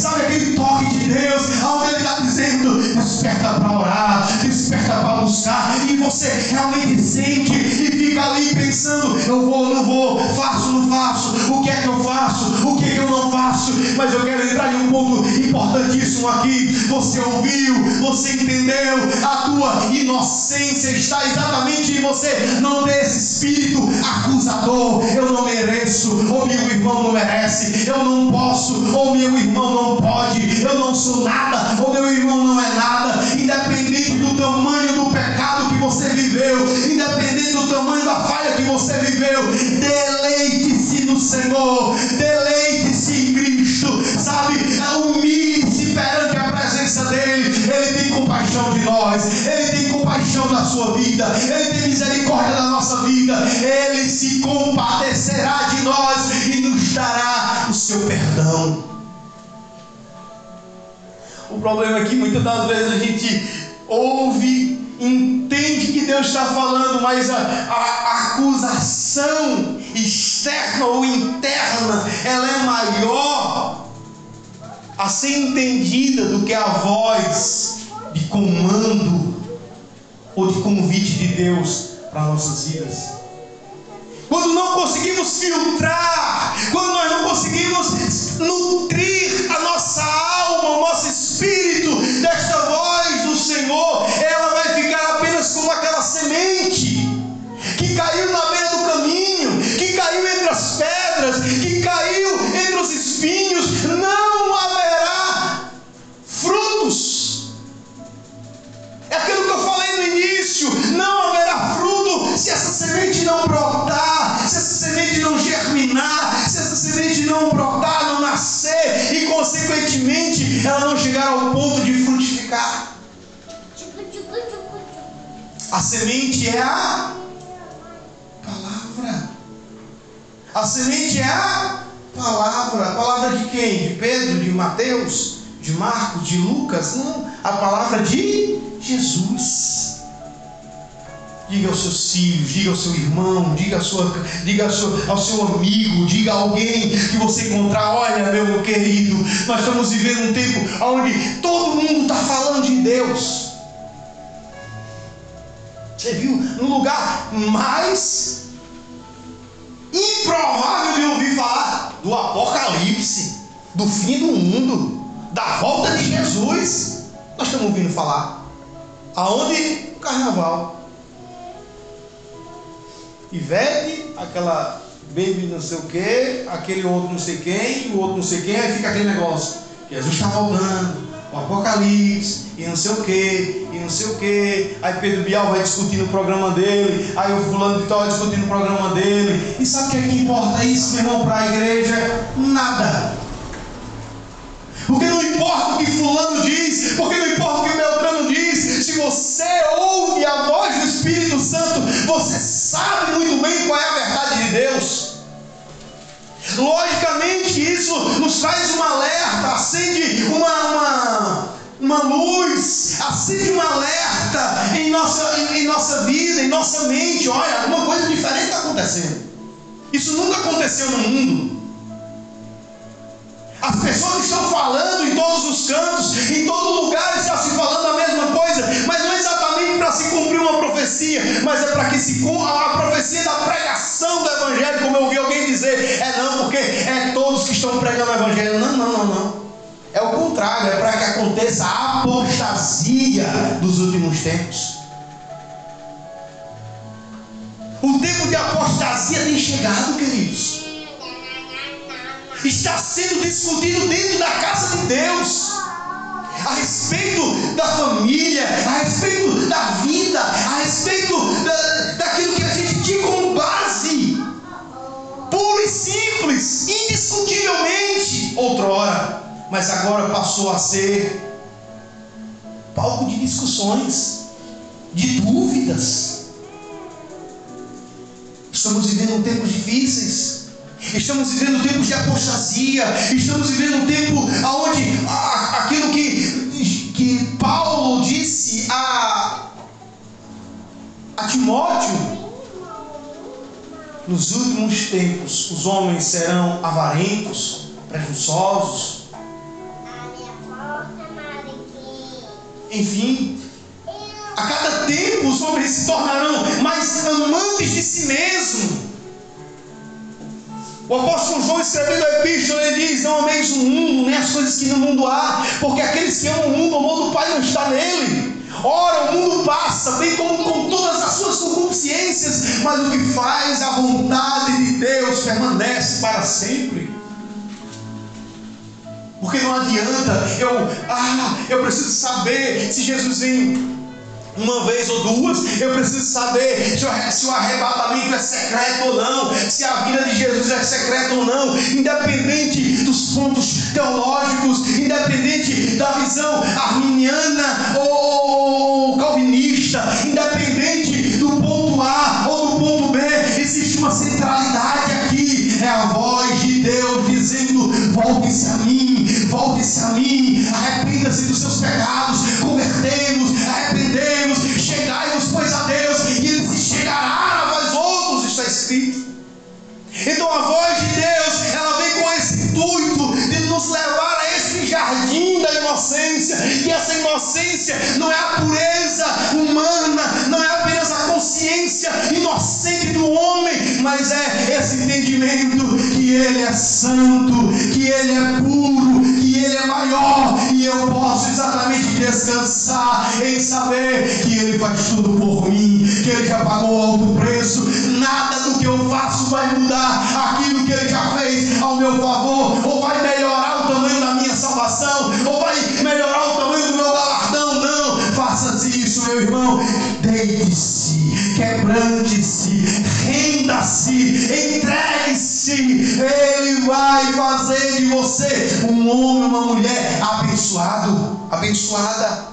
aquele toque de Deus, onde ele está dizendo: desperta para orar, desperta para buscar, e você realmente sente e fica ali pensando: eu vou, não vou, faço, não faço, o que é que eu faço, o que é que eu não faço. Mas eu quero entrar em um ponto importantíssimo aqui. Você ouviu, você entendeu, a tua inocência está exatamente em você não ter esse espírito acusador: eu não mereço, ou meu irmão não merece, eu não posso, ou meu irmão não pode, eu não sou nada, ou meu irmão não é nada. Independente do tamanho do pecado que você viveu, independente do tamanho da falha que você viveu, deleite-se no Senhor, deleite-se em Cristo, sabe? Humilhe-se perante a presença dele. Ele tem compaixão de nós, ele tem compaixão da sua vida, ele tem misericórdia da nossa vida, ele se compadecerá de nós e nos dará o seu perdão. O problema é que muitas das vezes a gente ouve, entende que Deus está falando, mas a acusação externa ou interna, ela é maior a ser entendida do que a voz de comando ou de convite de Deus para nossas vidas. Quando não conseguimos filtrar, quando nós não conseguimos nutrir a nossa alma, o nosso espírito desta voz do Senhor, ela vai ficar apenas como aquela semente que caiu na beira do caminho, que caiu entre as pedras, que caiu entre os espinhos. Não haverá frutos. É aquilo que eu falei no início: não haverá fruto se essa semente não brotar, se essa semente não germinar, se essa semente não brotar, não nascer e consequentemente ela não chegar ao ponto de frutificar. A semente é a palavra. A semente é a palavra. A palavra de quem? De Pedro, de Mateus, de Marcos, de Lucas? Não, a palavra de Jesus. Diga aos seus filhos, diga ao seu irmão, diga ao seu amigo, diga a alguém que você encontrar: olha, meu querido, nós estamos vivendo um tempo onde todo mundo está falando de Deus. Você viu? No lugar mais improvável de ouvir falar do Apocalipse, do fim do mundo, da volta de Jesus, nós estamos ouvindo falar. Aonde? No carnaval. Ivete, aquela baby não sei o que, aquele outro não sei quem, o outro não sei quem, aí fica aquele negócio: Jesus está voltando, o Apocalipse, e não sei o que, e não sei o que. Aí Pedro Bial vai discutir no programa dele, aí o fulano de tal vai discutir no programa dele. E sabe o que é que importa isso, meu irmão, para a igreja? Nada. Porque não importa o que fulano diz, porque não importa o que o Beltrano diz. Se você ouve a voz do Espírito Santo, você sabe muito bem qual é a verdade Logicamente, isso nos traz um alerta, acende uma luz, acende um alerta em nossa vida, em nossa mente. Olha, alguma coisa diferente está acontecendo. Isso nunca aconteceu no mundo. As pessoas estão falando em todos os cantos, em todo lugar está se falando a mesma coisa, mas não é exatamente para se cumprir uma profecia, mas é para que se cumpra a profecia da pregação do Evangelho, como eu ouvi alguém dizer. Não, porque é todos que estão pregando o Evangelho. Não. É o contrário, é para que aconteça a apostasia dos últimos tempos. O tempo de apostasia tem chegado, queridos. Está sendo discutido dentro da casa de Deus a respeito da família, a respeito da vida, a respeito daquilo que a gente tinha como base, puro e simples, indiscutivelmente, outrora, mas agora passou a ser palco de discussões, de dúvidas. Estamos vivendo tempos difíceis. Estamos vivendo tempos de apostasia. Estamos vivendo um tempo onde aquilo que Paulo disse a Timóteo: nos últimos tempos os homens serão avarentos, presunçosos, enfim, a cada tempo os homens se tornarão mais amantes de si mesmo. O apóstolo João, escrevendo a epístola, ele diz: não ameis o mundo, nem as coisas que no mundo há, porque aqueles que amam o mundo, o amor do Pai não está nele. Ora, o mundo passa, bem como com todas as suas concupiscências, mas o que faz a vontade de Deus permanece para sempre. Porque não adianta eu preciso saber se Jesus vem uma vez ou duas. Eu preciso saber se o arrebatamento é secreto ou não, se a vida de Jesus é secreta ou não, independente dos pontos teológicos, independente da visão arminiana ou calvinista, independente do ponto A ou do ponto B, existe uma centralidade aqui. É a voz de Deus dizendo: volte-se a mim, arrependa-se dos seus pecados, convertemos, arrependemos, chegai-vos pois a Deus, e Ele se chegará a vós outros, está escrito. Então a voz de Deus, ela vem com esse intuito de nos levar a esse jardim da inocência, e essa inocência não é a pureza humana, não é apenas a consciência inocente do homem, mas é esse entendimento que Ele é santo, que Ele é puro, que Ele é maior, e eu posso exatamente descansar em saber que Ele faz tudo por mim, que Ele já pagou alto preço. Nada do que eu faço vai mudar aquilo que Ele já fez ao meu favor, ou vai melhorar o tamanho da minha salvação, ou vai melhorar o tamanho do meu galardão. Não faça isso, meu irmão. Deite-se, quebrante-se, renda-se, entregue-se. Ele vai fazer de você um homem, uma mulher abençoada.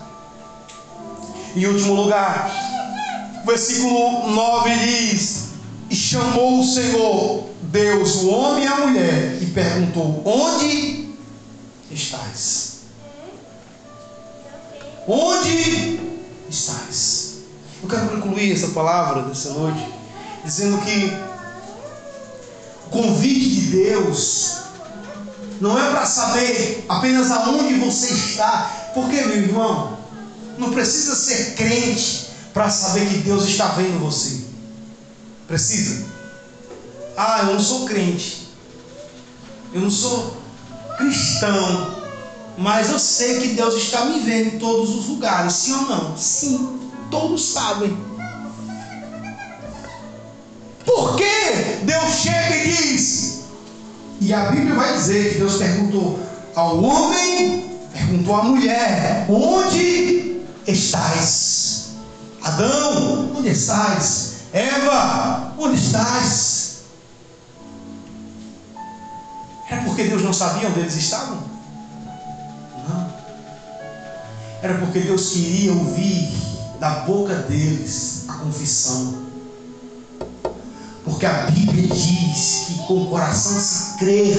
Em último lugar, o versículo 9 diz: e chamou o Senhor Deus o homem e a mulher e perguntou: onde estás? Onde estás? Eu quero concluir essa palavra dessa noite dizendo que o convite de Deus não é para saber apenas aonde você está. Porque, meu irmão, não precisa ser crente para saber que Deus está vendo você. Precisa? Eu não sou crente, eu não sou cristão, mas eu sei que Deus está me vendo em todos os lugares. Sim ou não? Sim, todos sabem. Por que Deus chega e diz? E a Bíblia vai dizer que Deus perguntou ao homem, perguntou à mulher: onde estás? Adão, onde estás? Eva, onde estás? Era porque Deus não sabia onde eles estavam? Não. Era porque Deus queria ouvir da boca deles a confissão. Porque a Bíblia diz que com o coração se crê,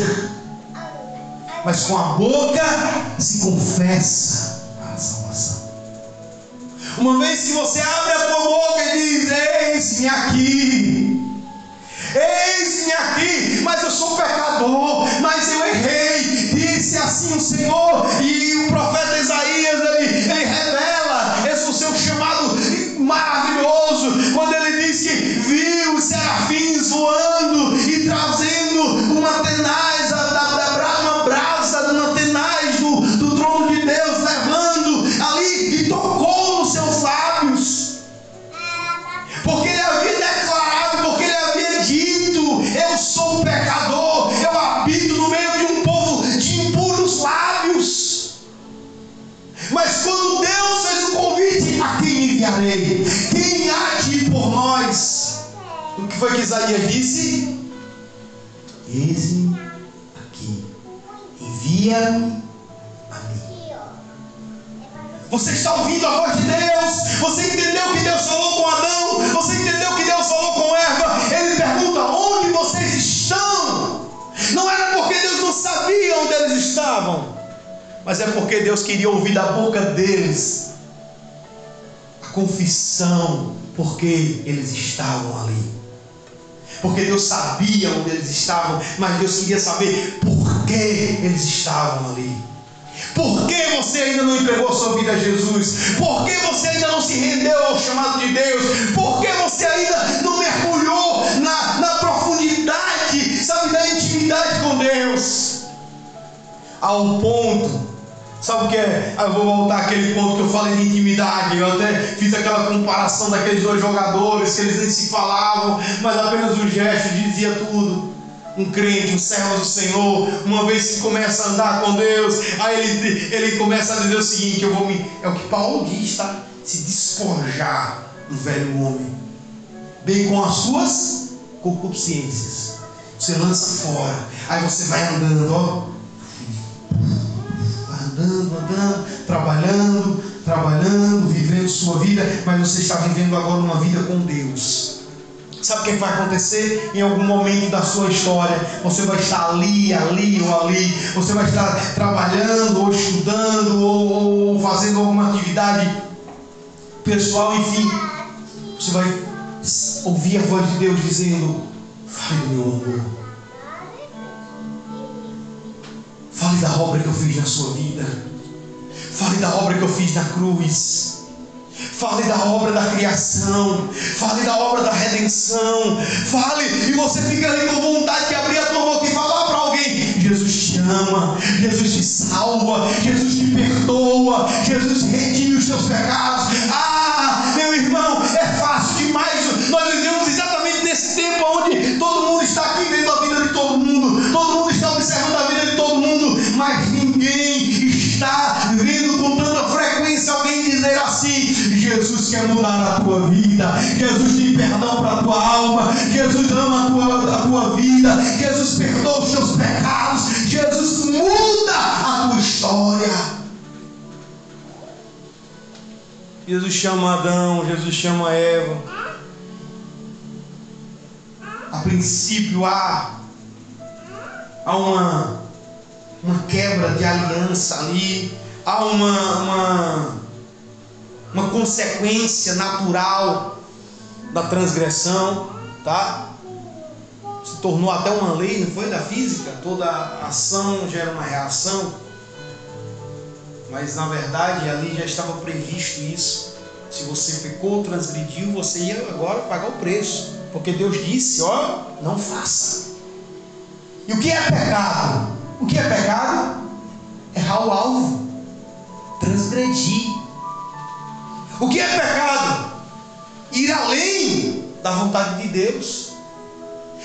mas com a boca se confessa a salvação. Uma vez que você abre a tua boca e diz: eis-me aqui, eis-me aqui, mas eu sou pecador, mas eu errei, disse assim o Senhor. E o profeta Isaías, ele revela esse o seu chamado maravilhoso, quando ele diz que viu os serafins voando e trazendo uma tenaz, uma brasa, uma tenaz do trono de Deus, levando ali, e tocou nos seus lábios, porque ele havia declarado, porque ele havia dito: eu sou pecador, eu habito no meio de um povo de impuros lábios. Mas quando Deus fez o convite: a quem enviarei? Quem há de ir por nós? O que foi que Isaías disse? Eis-me aqui, envia-me a mim. Você está ouvindo a voz de Deus? Você entendeu que Deus falou com Adão? Você entendeu que Deus falou com Eva? Ele pergunta: onde vocês estão? Não era porque Deus não sabia onde eles estavam, mas é porque Deus queria ouvir da boca deles a confissão, porque eles estavam ali. Porque Deus sabia onde eles estavam, mas Deus queria saber por que eles estavam ali. Por que você ainda não entregou sua vida a Jesus? Por que você ainda não se rendeu ao chamado de Deus? Por que você ainda não mergulhou na profundidade, sabe, da intimidade com Deus? Ao ponto, sabe o que é? Eu vou voltar àquele ponto que eu falei de intimidade. Eu até fiz aquela comparação daqueles dois jogadores que eles nem se falavam, mas apenas um gesto dizia tudo. Um crente, um servo do Senhor, uma vez que começa a andar com Deus, aí ele começa a dizer o seguinte: é o que Paulo diz, tá? Se despojar do velho homem, bem com as suas concupiscências. Você lança fora, aí você vai andando, ó, andando, trabalhando, vivendo sua vida, mas você está vivendo agora uma vida com Deus. Sabe o que vai acontecer? Em algum momento da sua história, você vai estar ali ou ali. Você vai estar trabalhando, ou estudando, ou fazendo alguma atividade pessoal, enfim. Você vai ouvir a voz de Deus dizendo: fale, meu amor, fale da obra que eu fiz na sua vida, fale da obra que eu fiz na cruz, fale da obra da criação, fale da obra da redenção, fale, e você fica ali com vontade de abrir a tua boca e falar para alguém: Jesus te ama, Jesus te salva, Jesus te perdoa, Jesus redime os teus pecados. Ah, meu irmão, é fácil demais. Nós vivemos exatamente nesse tempo onde todo mundo está aqui vendo a vida de todo mundo está observando a vida de todo mundo, mas ninguém está vendo com tanta frequência alguém dizer assim: Jesus quer mudar a tua vida, Jesus tem perdão para a tua alma, Jesus ama a tua vida, Jesus perdoa os teus pecados, Jesus muda a tua história. Jesus chama Adão, Jesus chama Eva. A princípio há uma quebra de aliança ali, há uma consequência natural da transgressão, tá? Se tornou até uma lei, não foi, da física? Toda ação gera uma reação, mas na verdade ali já estava previsto isso. Se você pecou, transgrediu, você ia agora pagar o preço, porque Deus disse: ó, não faça. E o que é pecado? O que é pecado? Errar o alvo, transgredir. O que é pecado? Ir além da vontade de Deus.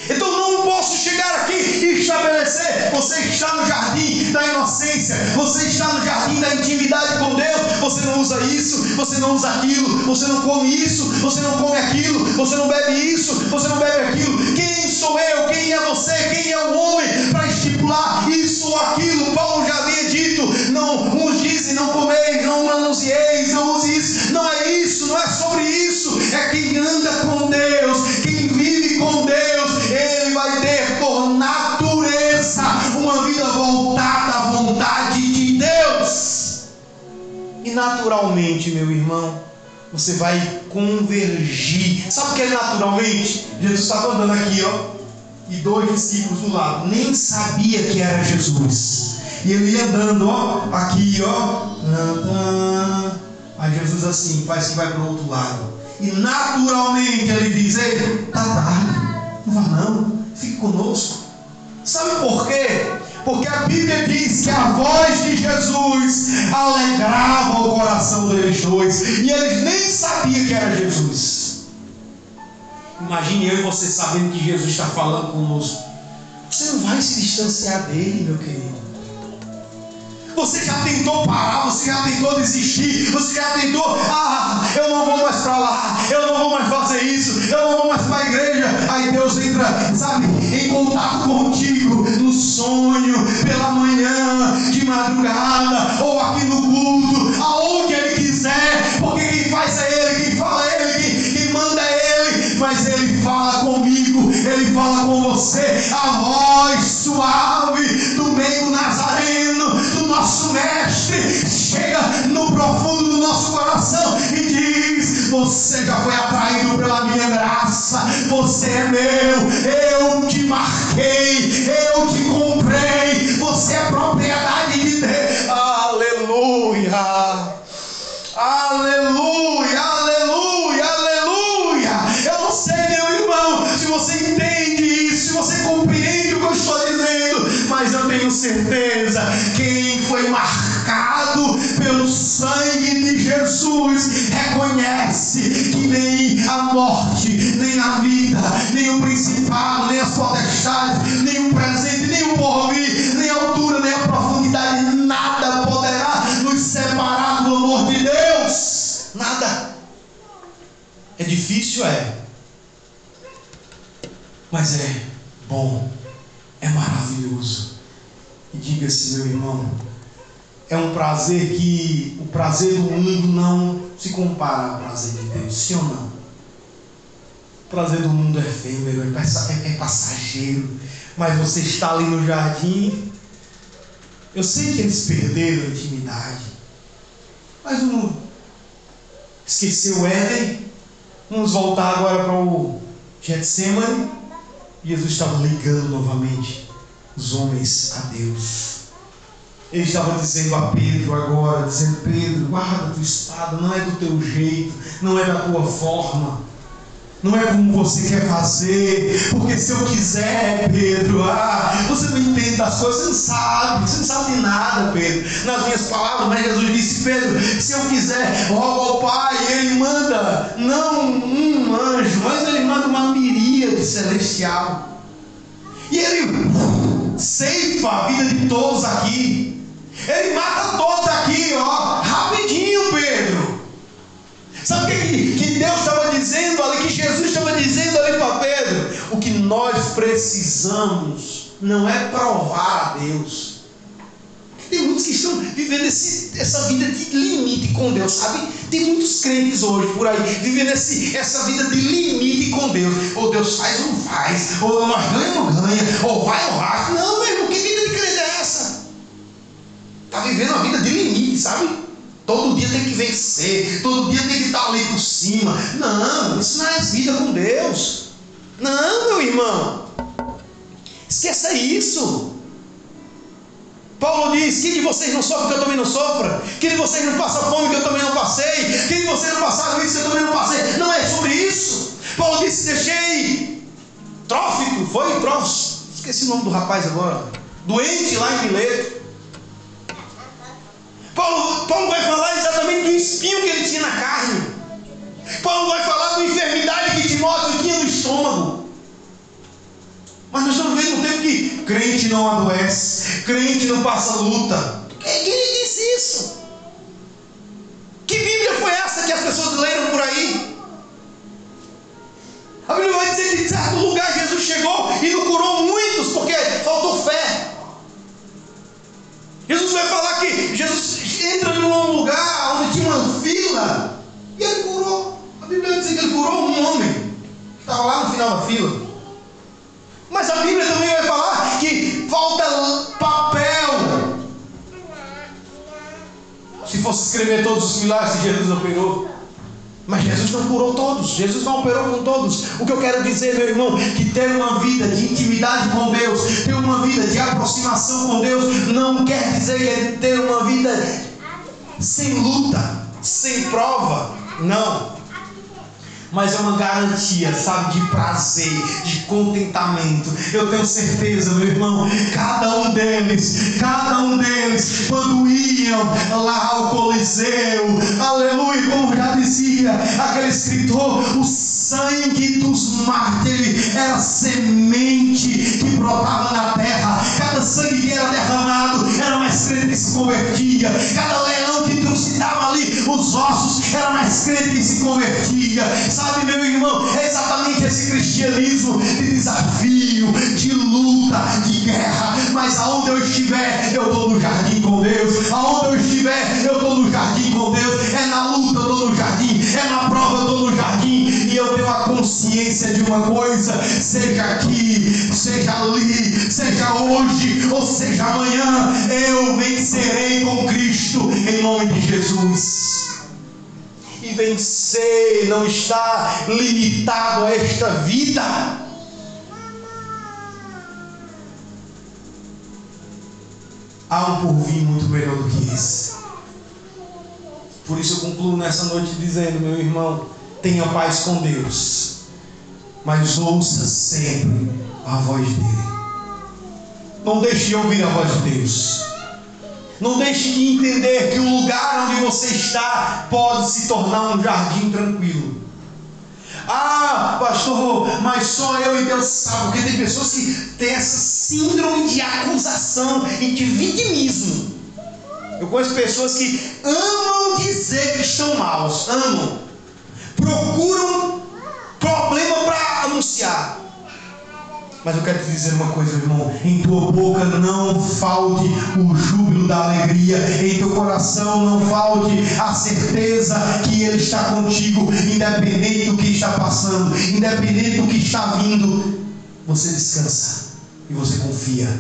Então não posso chegar aqui e estabelecer: você está no jardim da inocência, você está no jardim da intimidade com Deus, você não usa isso, você não usa aquilo, você não come isso, você não come aquilo, você não bebe isso, você não bebe aquilo. Quem sou eu? Quem é você? Quem é o homem para estipular isso ou aquilo? Paulo já havia dito: não, uns dizem não comeis, não manuseeis, não use isso. Não é isso, não é sobre isso. É quem anda com Deus, quem vive com Deus, E naturalmente, meu irmão, você vai convergir. Sabe o que é naturalmente? Jesus estava andando aqui, e 2 discípulos do lado, nem sabia que era Jesus. E ele ia andando, aqui, Aí Jesus assim, faz que vai para o outro lado. E naturalmente ele diz: ei, tá tarde, não vá não, fique conosco. Sabe por quê? Porque a Bíblia diz que a voz de Jesus alegrava o coração deles dois. E eles nem sabiam que era Jesus. Imagine eu e você sabendo que Jesus está falando conosco. Você não vai se distanciar dele, meu querido. Você já tentou parar, você já tentou desistir, você já tentou, eu não vou mais para lá, eu não vou mais fazer isso, eu não vou mais para a igreja. Aí Deus entra, sabe, em contato contigo, no sonho, pela manhã, de madrugada, ou aqui no culto, aonde Ele quiser, porque quem faz é Ele, quem fala é Ele, quem manda é Ele, mas Ele fala comigo, Ele fala com você, a voz suave do meio nazareno, do nosso mestre, chega no profundo do nosso coração e diz: você já foi atraído pela minha graça, você é meu, eu te marquei, eu te comprei, você é propriedade de Deus. Aleluia, aleluia, aleluia, aleluia. Eu não sei, meu irmão, se você entende isso, se você compreende o que eu estou dizendo, mas eu tenho certeza, quem foi marcado pelo sangue de Jesus reconhece que nem a morte, nem a vida, nem o principado, nem as potestades, nem o presente, nem o porvir, nem a altura, nem a profundidade, nada poderá nos separar do amor de Deus. Nada. É difícil, mas é bom, é maravilhoso. E diga-se, meu irmão, é um prazer que o prazer do mundo não se compara ao prazer de Deus, sim ou não? O prazer do mundo é efêmero, é passageiro, mas você está ali no jardim. Eu sei que eles perderam a intimidade, mas vamos esquecer o Éden, vamos voltar agora para o Getsemane. Jesus estava ligando novamente os homens a Deus. Ele estava dizendo a Pedro agora, dizendo: Pedro, guarda a tua espada, não é do teu jeito, não é da tua forma, não é como você quer fazer, porque se eu quiser, Pedro, você não entende das coisas, você não sabe de nada, Pedro. Nas minhas palavras, mas Jesus disse: Pedro, se eu quiser, rogo ao Pai, Ele manda, não um anjo, mas Ele manda uma miríade celestial, e Ele ceifa a vida de todos aqui. Ele mata todos aqui, rapidinho, Pedro. Sabe o que Deus estava dizendo ali, que Jesus estava dizendo ali para Pedro? O que nós precisamos não é provar a Deus. Tem muitos que estão vivendo essa vida de limite com Deus, sabe? Tem muitos crentes hoje por aí vivendo essa vida de limite com Deus. Ou Deus faz ou não faz, ou nós ganha ou não ganha, ou vai ou racha. Não, meu irmão, que vida de crente é essa? Está vivendo uma vida de limite, sabe? Todo dia tem que vencer, todo dia tem que estar ali por cima. Não, isso não é vida com Deus. Não, meu irmão, esqueça isso. Paulo diz: quem de vocês não sofre que eu também não sofra? Quem de vocês não passa fome que eu também não passei? Quem de vocês não passaram isso que eu também não passei? Não é sobre isso. Paulo disse: deixei Trófico, esqueci o nome do rapaz agora, doente lá em Mileto. Paulo vai falar exatamente do espinho que ele tinha na carne. Paulo vai falar da enfermidade que Timóteo tinha no estômago. Mas nós estamos vendo um tempo que crente não adoece, crente não passa luta. Quem disse isso? Que Bíblia foi essa que as pessoas leram por aí? A Bíblia vai dizer que em certo lugar Jesus chegou e não curou muitos porque faltou fé. Jesus vai falar que Jesus entra num lugar onde tinha uma fila e ele curou. A Bíblia diz que ele curou um homem que estava lá no final da fila. Mas a Bíblia também vai falar que falta papel. Se fosse escrever todos os milagres que Jesus operou. Mas Jesus não curou todos, Jesus não operou com todos. O que eu quero dizer, meu irmão, que ter uma vida de intimidade com Deus, ter uma vida de aproximação com Deus, não quer dizer que é ter uma vida sem luta, sem prova, não. Mas é uma garantia, sabe, de prazer, de contentamento. Eu tenho certeza, meu irmão, cada um deles, quando iam lá ao Coliseu, aleluia, como já dizia aquele escritor, o sangue dos mártires era semente que brotava na terra. Cada sangue que era derramado era mais crente que se convertia. Cada leão que trucidava ali os ossos era mais crente que se convertia. Sabe, meu irmão, é exatamente esse cristianismo de desafio, de luta, de guerra. Mas aonde eu estiver, eu estou no jardim com Deus. Aonde eu estiver, eu estou no jardim com Deus. É na luta, eu estou no jardim. É na prova, eu estou no jardim. E eu tenho a consciência de uma coisa: seja aqui, seja ali, seja hoje ou seja amanhã, eu vencerei com Cristo em nome de Jesus. E vencer não está limitado a esta vida. Há um porvir muito melhor do que esse. Por isso eu concluo nessa noite dizendo, meu irmão, tenha paz com Deus, mas ouça sempre a voz dele. Não deixe de ouvir a voz de Deus. Não deixe de entender que o lugar onde você está pode se tornar um jardim tranquilo. Ah, pastor, mas só eu e Deus sabem. Porque tem pessoas que têm essa síndrome de acusação e de vitimismo. Eu conheço pessoas que amam dizer que estão maus. Amam. Procuram problema para anunciar. Mas eu quero te dizer uma coisa, irmão: em tua boca não falte o júbilo da alegria, em teu coração não falte a certeza que Ele está contigo, independente do que está passando, independente do que está vindo. Você descansa e você confia,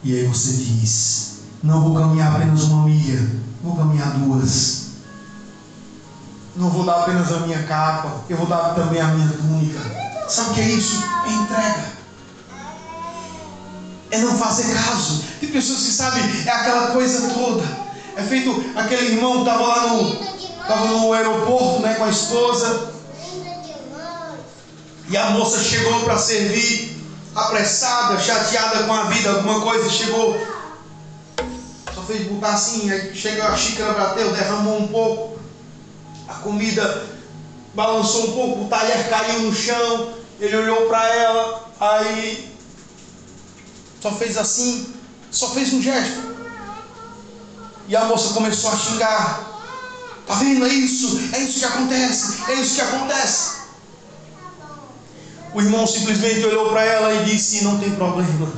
e aí você diz: não vou caminhar apenas uma milha, vou caminhar 2. Não vou dar apenas a minha capa, eu vou dar também a minha túnica. Sabe o que é isso? É entrega. É não fazer caso. Tem pessoas que sabem, é aquela coisa toda. É feito aquele irmão que estava lá no aeroporto, né, com a esposa. E a moça chegou para servir, apressada, chateada com a vida, alguma coisa, chegou. Só fez botar assim, aí chega a xícara, bateu, derramou um pouco. A comida balançou um pouco, o talher caiu no chão. Ele olhou para ela, aí só fez assim, só fez um gesto. E a moça começou a xingar. Tá vendo? É isso que acontece, é isso que acontece. O irmão simplesmente olhou para ela e disse: não tem problema,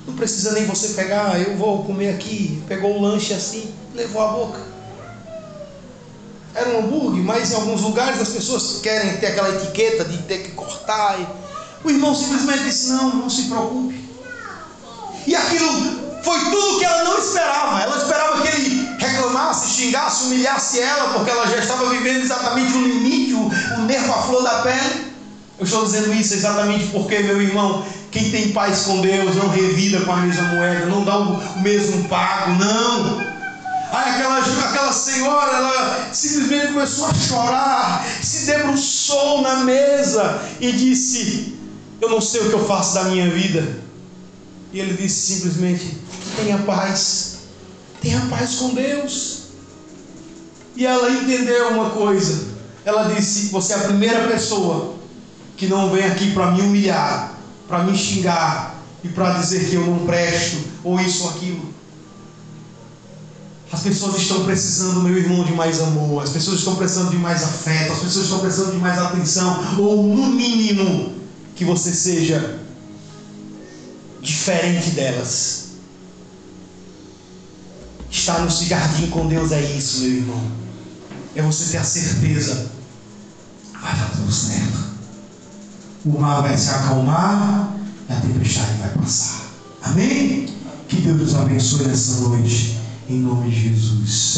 não precisa nem você pegar, eu vou comer aqui. Pegou o lanche assim, levou à boca. Era um hambúrguer, mas em alguns lugares as pessoas querem ter aquela etiqueta de ter que cortar. O irmão simplesmente disse: não se preocupe. E aquilo foi tudo que ela não esperava. Ela esperava que ele reclamasse, xingasse, humilhasse ela, porque ela já estava vivendo exatamente o limite, o nervo à flor da pele. Eu estou dizendo isso exatamente porque, meu irmão, quem tem paz com Deus não revida com a mesma moeda, não dá o mesmo pago, não. Aí aquela senhora, ela simplesmente começou a chorar, se debruçou na mesa e disse: eu não sei o que eu faço da minha vida. E ele disse simplesmente: tenha paz com Deus. E ela entendeu uma coisa. Ela disse: você é a primeira pessoa que não vem aqui para me humilhar, para me xingar e para dizer que eu não presto, ou isso ou aquilo. As pessoas estão precisando, meu irmão, de mais amor. As pessoas estão precisando de mais afeto. As pessoas estão precisando de mais atenção. Ou no mínimo, que você seja diferente delas. Estar no jardim com Deus é isso, meu irmão. É você ter a certeza: vai dar tudo certo. O mar vai se acalmar e a tempestade vai passar. Amém? Que Deus nos abençoe nessa noite. em nome de Jesus.